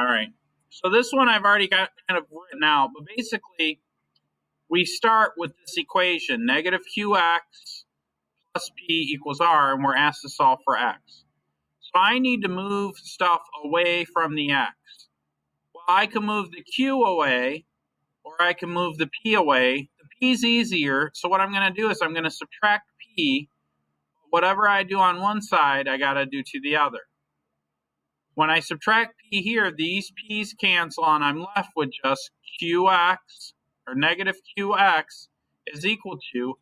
All right. So this one I've already got kind of written out, but basically we start with this equation, negative qx plus p equals r, and we're asked to solve for x. So I need to move stuff away from the x. Well, I can move the q away, or I can move the p away. The p's easier, so what I'm going to do is I'm going to subtract p. Whatever I do on one side, I got to do to the other. When I subtract p here, these p's cancel, and I'm left with just qx, or negative qx, is equal to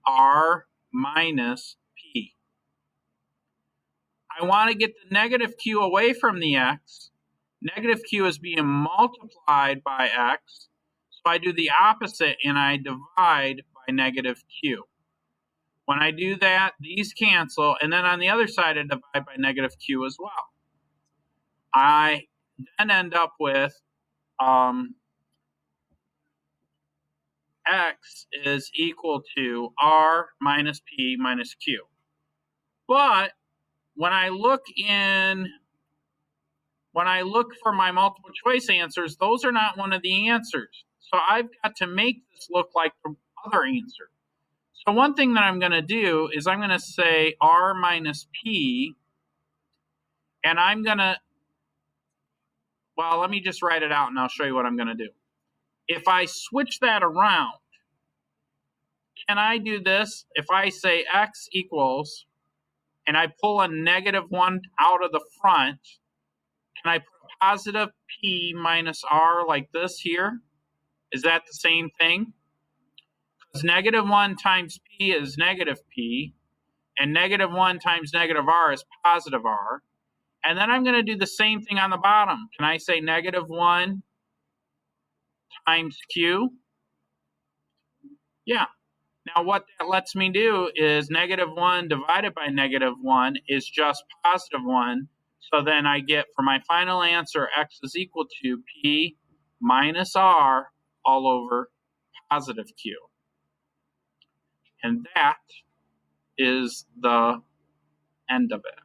r minus p. I want to get the negative q away from the x. Negative q is being multiplied by x, so I do the opposite and I divide by negative q. When I do that, these cancel, and then on the other side I divide by negative q as well. I then end up with x is equal to r minus p minus q. But when I look for my multiple choice answers, those are not one of the answers. So I've got to make this look like the other answer. So one thing that I'm going to do is I'm going to say r minus p, and I'm going to, well, let me just write it out and I'll show you what I'm going to do. If I switch that around, can I do this? If I say x equals, and I pull a negative 1 out of the front, can I put a positive p minus r like this here? Is that the same thing? Because negative 1 times p is negative p, and negative 1 times negative r is positive r. And then I'm going to do the same thing on the bottom. Can I say negative 1 times q? Yeah. Now what that lets me do is negative 1 divided by negative 1 is just positive 1. So then I get, for my final answer, x is equal to p minus r all over positive q. And that is the end of it.